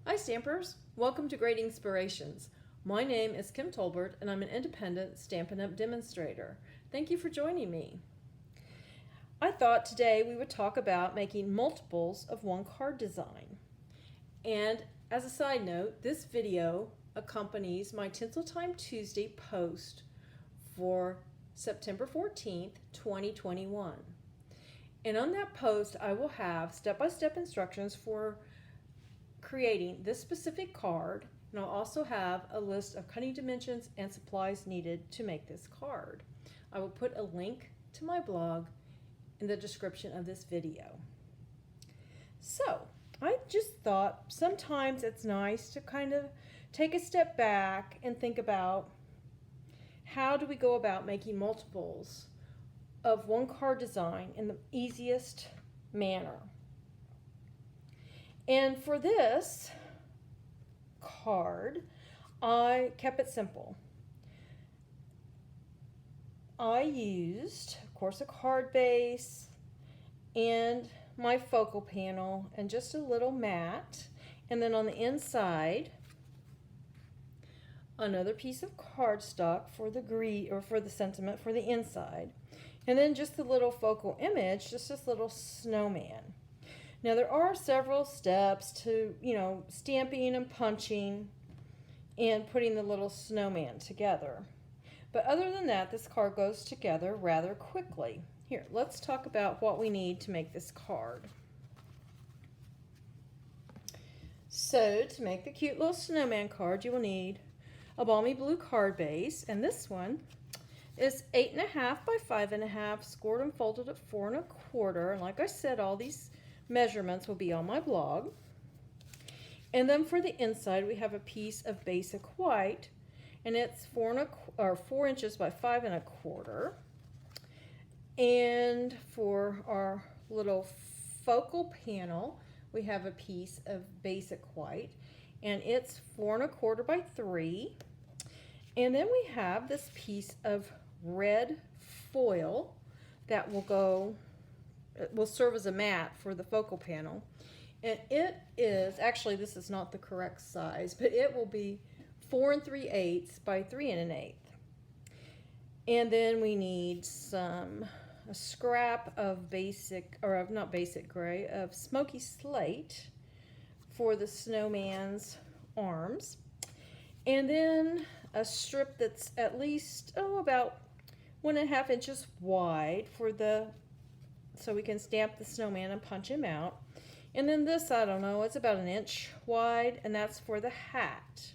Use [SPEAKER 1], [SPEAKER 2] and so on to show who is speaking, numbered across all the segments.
[SPEAKER 1] Hi Stampers, welcome to Great Inspirations. My name is Kim Tolbert and I'm an independent Stampin' Up! Demonstrator. Thank you for joining me. I thought today we would talk about making multiples of one card design. And as a side note, this video accompanies my Tinsel Time Tuesday post for September 14th, 2021. And on that post I will have step-by-step instructions for creating this specific card, and I'll also have a list of cutting dimensions and supplies needed to make this card. I will put a link to my blog in the description of this video. So I just thought sometimes it's nice to kind of take a step back and think about how do we go about making multiples of one card design in the easiest manner. And for this card, I kept it simple. I used, of course, a card base and my focal panel and just a little mat. And then on the inside, another piece of cardstock for the for the sentiment for the inside. And then just the little focal image, just this little snowman. Now there are several steps to, stamping and punching and putting the little snowman together. But other than that, this card goes together rather quickly. Here, let's talk about what we need to make this card. So to make the cute little snowman card, you will need a balmy blue card base, and this one is 8.5 by 5.5, scored and folded at 4 1/4. And like I said, all these measurements will be on my blog. And then for the inside, we have a piece of basic white, and it's 4 inches by 5 1/4. And for our little focal panel, we have a piece of basic white, and it's 4 1/4 by 3. And then we have this piece of red foil that will serve as a mat for the focal panel, and it is actually, this is not the correct size, but it will be 4 3/8 by 3 1/8. And then we need a scrap of of smoky slate for the snowman's arms, and then a strip that's at least about 1.5 inches wide so we can stamp the snowman and punch him out. And then this, I don't know, it's about 1 inch wide, and that's for the hat.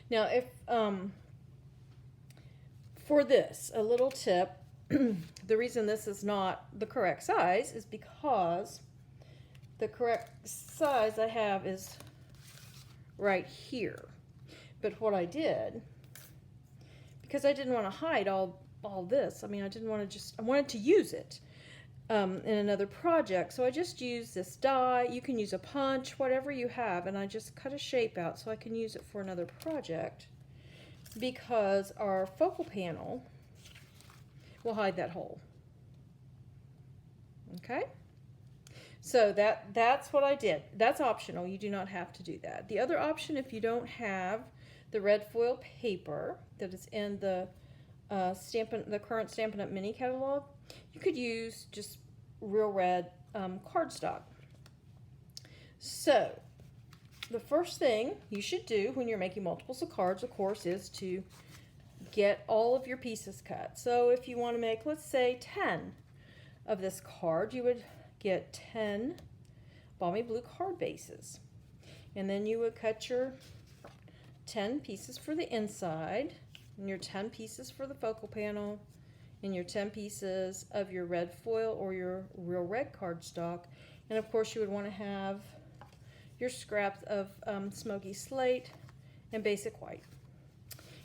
[SPEAKER 1] Now, if for this, a little tip, the reason this is not the correct size is because the correct size I have is right here. But what I did, because I didn't want to hide all this, I wanted to use it in another project, so I just used this die. You can use a punch, whatever you have, and I just cut a shape out so I can use it for another project, because our focal panel will hide that hole. Okay, so that's what I did. That's optional. You do not have to do that. The other option, if you don't have the red foil paper that is in the current Stampin' Up! Mini catalog, you could use just real red cardstock. So the first thing you should do when you're making multiples of cards, of course, is to get all of your pieces cut. So if you want to make, let's say, 10 of this card, you would get 10 balmy blue card bases, and then you would cut your 10 pieces for the inside, and your 10 pieces for the focal panel, and your 10 pieces of your red foil or your real red cardstock. And of course you would want to have your scraps of smoky slate and basic white.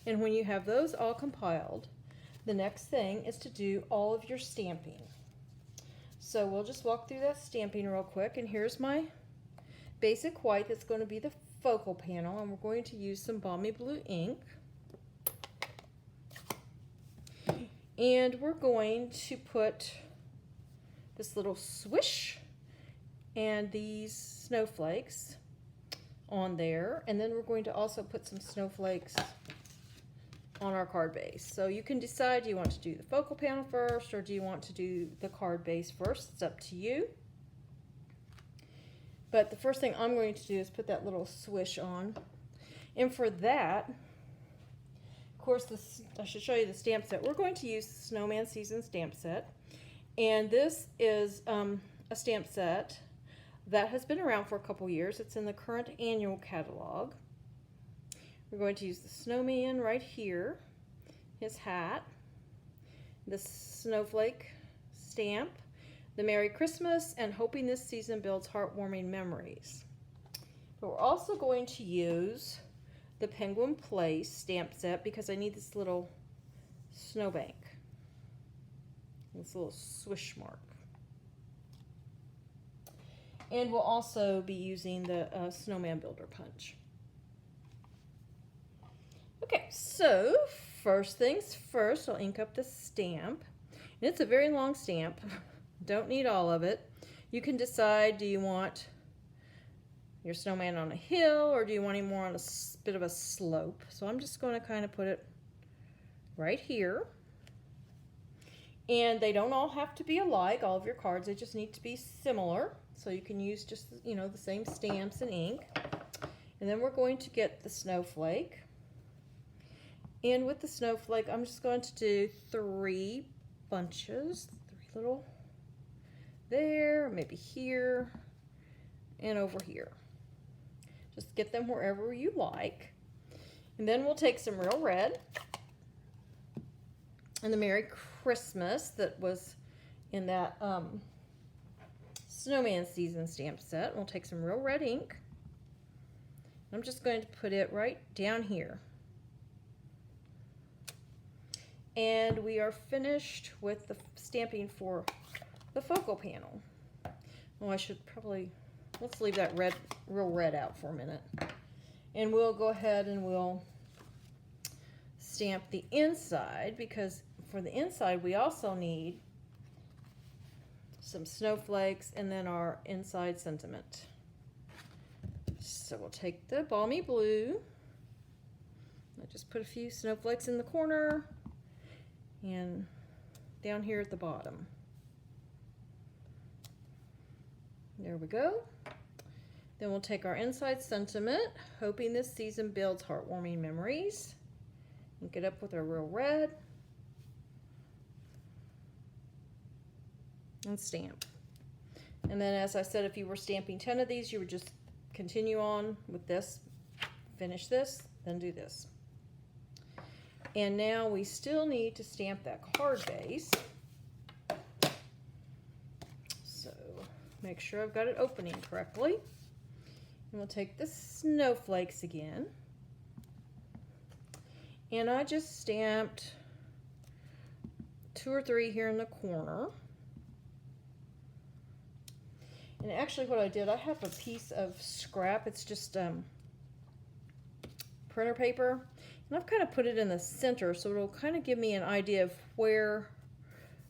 [SPEAKER 1] And when you have those all compiled, the next thing is to do all of your stamping. So we'll just walk through that stamping real quick. And here's my basic white that's going to be the focal panel, and we're going to use some balmy blue ink. And we're going to put this little swish and these snowflakes on there. And then we're going to also put some snowflakes on our card base. So you can decide, do you want to do the focal panel first or do you want to do the card base first? It's up to you. But the first thing I'm going to do is put that little swish on. And for that, of course, I should show you the stamp set. We're going to use the Snowman Season stamp set. And this is a stamp set that has been around for a couple years. It's in the current annual catalog. We're going to use the snowman right here, his hat, the snowflake stamp, the Merry Christmas, and hoping this season builds heartwarming memories. But we're also going to use the Penguin Place stamp set because I need this little snowbank, this little swish mark. And we'll also be using the Snowman Builder Punch. Okay, so first things first, I'll ink up the stamp. And it's a very long stamp. Don't need all of it. You can decide, do you want your snowman on a hill or do you want him more on a bit of a slope? So I'm just going to kind of put it right here. And they don't all have to be alike, all of your cards. They just need to be similar. So you can use just, you know, the same stamps and ink. And then we're going to get the snowflake. And with the snowflake, I'm just going to do 3 bunches, 3 little there, maybe here, and over here. Just get them wherever you like. And then we'll take some real red and the Merry Christmas that was in that Snowman Season stamp set. We'll take some real red ink. I'm just going to put it right down here. And we are finished with the stamping for the focal panel. Oh, I should probably, let's leave that real red out for a minute. And we'll go ahead and we'll stamp the inside, because for the inside we also need some snowflakes and then our inside sentiment. So we'll take the balmy blue. I just put a few snowflakes in the corner and down here at the bottom. There we go. Then we'll take our inside sentiment, hoping this season builds heartwarming memories. And get up with our real red. And stamp. And then, as I said, if you were stamping 10 of these, you would just continue on with this, finish this, then do this. And now we still need to stamp that card base. So make sure I've got it opening correctly. And we'll take the snowflakes again. And I just stamped 2 or 3 here in the corner. And actually what I did, I have a piece of scrap. It's just printer paper. And I've kind of put it in the center so it'll kind of give me an idea of where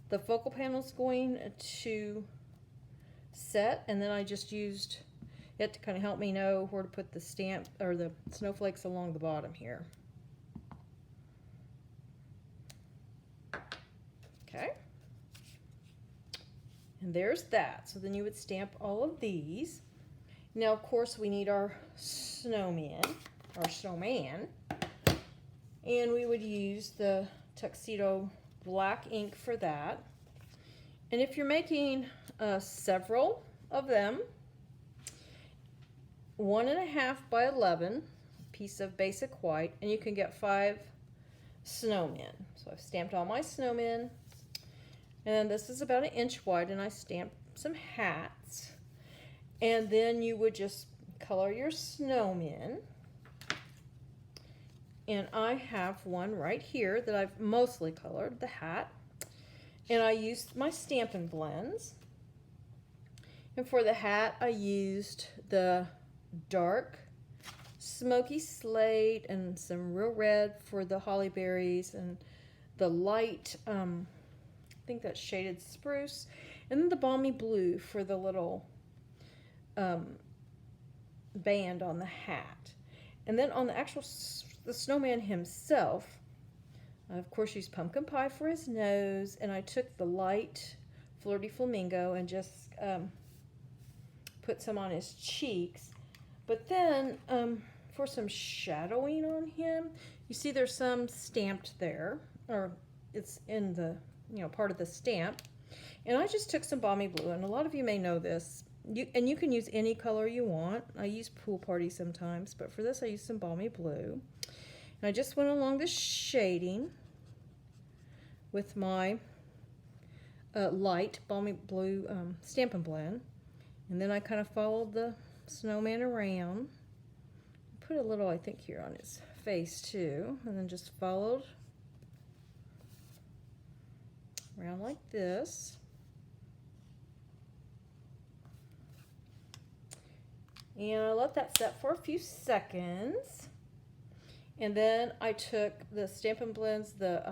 [SPEAKER 1] the focal panel is going to set. And then I just used it to kind of help me know where to put the stamp or the snowflakes along the bottom here. Okay. And there's that. So then you would stamp all of these. Now, of course, we need our snowman. And we would use the tuxedo black ink for that. And if you're making several of them, 1.5 by 11 piece of basic white, and you can get 5 snowmen. So I've stamped all my snowmen. And this is about 1 inch wide, and I stamped some hats. And then you would just color your snowmen. And I have one right here that I've mostly colored, the hat. And I used my Stampin' Blends. And for the hat, I used the dark smoky slate and some real red for the holly berries and the light, I think that's shaded spruce. And then the balmy blue for the little band on the hat. And then on the actual the snowman himself, I of course used pumpkin pie for his nose, and I took the light Flirty Flamingo and just put some on his cheeks. But then for some shadowing on him, you see there's some stamped there, or it's in the, part of the stamp. And I just took some Balmy Blue, and a lot of you may know this. You can use any color you want. I use Pool Party sometimes, but for this I use some Balmy Blue. And I just went along the shading with my light Balmy Blue Stampin' Blend. And then I kind of followed the snowman around. Put a little, I think, here on his face too. And then just followed around like this. And I let that set for a few seconds. And then I took the Stampin' Blends, the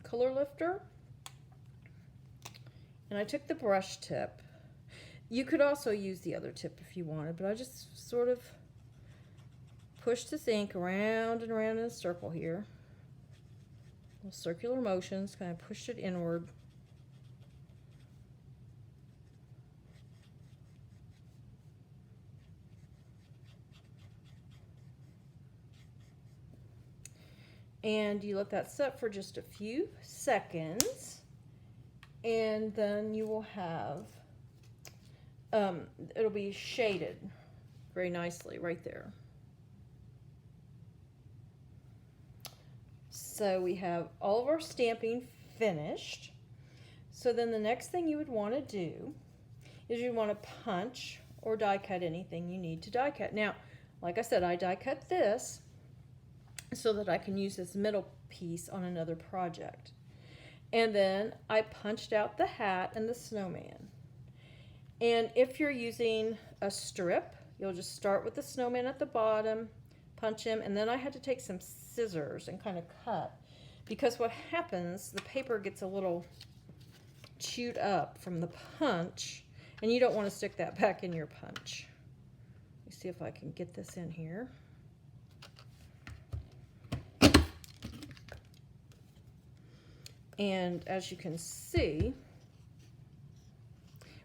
[SPEAKER 1] color lifter, and I took the brush tip. You could also use the other tip if you wanted, but I just sort of pushed this ink around and around in a circle here. Little circular motions, kind of pushed it inward. And you let that set for just a few seconds, and then you will have, it'll be shaded very nicely right there. So we have all of our stamping finished. So then the next thing you would want to do is you want to punch or die cut anything you need to die cut. Now, like I said, I die cut this so that I can use this middle piece on another project. And then I punched out the hat and the snowman. And if you're using a strip, you'll just start with the snowman at the bottom, punch him, and then I had to take some scissors and kind of cut, because what happens, the paper gets a little chewed up from the punch, and you don't want to stick that back in your punch. Let me see if I can get this in here. And as you can see,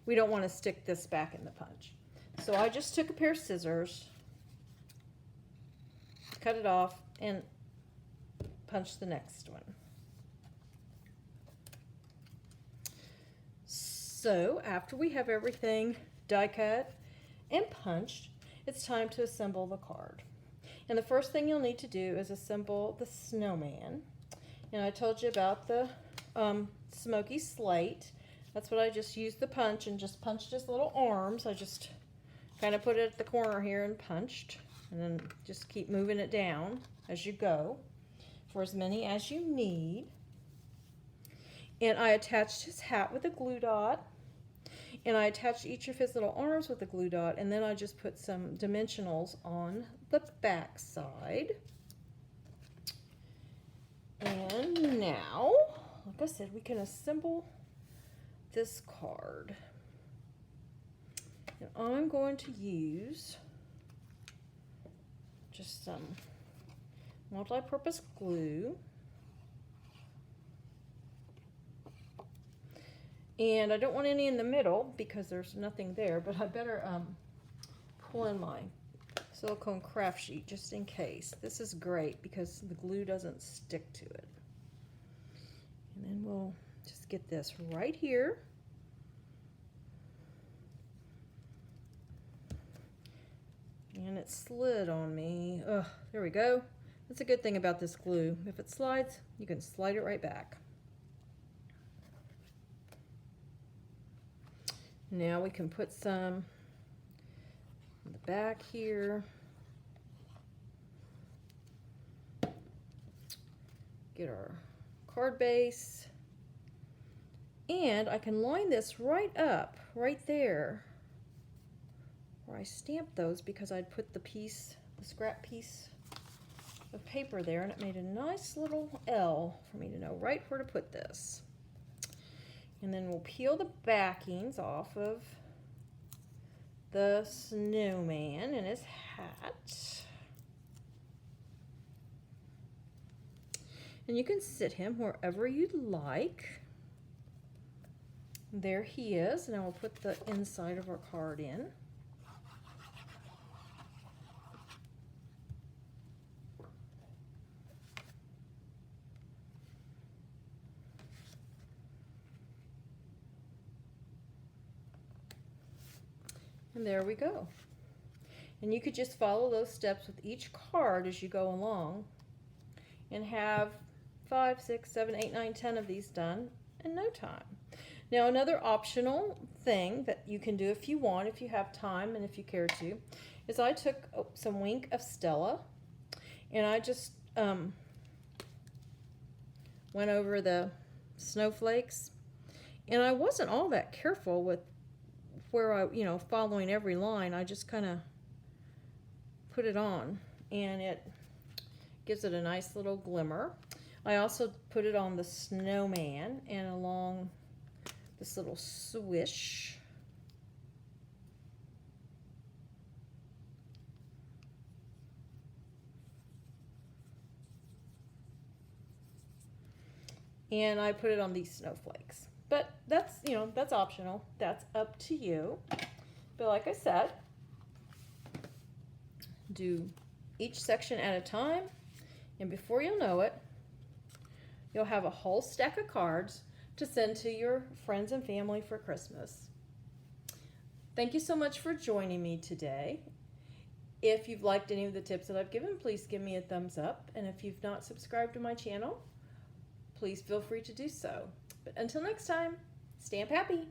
[SPEAKER 1] we don't want to stick this back in the punch. So I just took a pair of scissors, cut it off, and punched the next one. So after we have everything die cut and punched, it's time to assemble the card. And the first thing you'll need to do is assemble the snowman. And I told you about the smoky slate. That's what I just used the punch and just punched his little arms. I just kind of put it at the corner here and punched, and then just keep moving it down as you go for as many as you need. And I attached his hat with a glue dot, and I attached each of his little arms with a glue dot, and then I just put some dimensionals on the back side. And now, like I said, we can assemble this card. And I'm going to use just some multi-purpose glue. And I don't want any in the middle because there's nothing there, but I better pull in my silicone craft sheet just in case. This is great because the glue doesn't stick to it. And then we'll just get this right here. And it slid on me. Ugh, there we go. That's a good thing about this glue. If it slides, you can slide it right back. Now we can put some in the back here. Get our card base. And I can line this right up, right there, where I stamped those, because I'd put the piece, the scrap piece of paper there, and it made a nice little L for me to know right where to put this. And then we'll peel the backings off of the snowman and his hat. And you can sit him wherever you'd like. There he is. Now we'll put the inside of our card in. And there we go. And you could just follow those steps with each card as you go along and have 5, 6, 7, 8, 9, 10 of these done in no time. Now another optional thing that you can do if you want, if you have time and if you care to, is I took some Wink of Stella and I just went over the snowflakes, and I wasn't all that careful with where I, following every line. I just kind of put it on and it gives it a nice little glimmer. I also put it on the snowman and along this little swish. And I put it on these snowflakes. But that's, that's optional. That's up to you. But like I said, do each section at a time, and before you'll know it, you'll have a whole stack of cards to send to your friends and family for Christmas. Thank you so much for joining me today. If you've liked any of the tips that I've given, please give me a thumbs up. And if you've not subscribed to my channel, please feel free to do so. But until next time, stamp happy!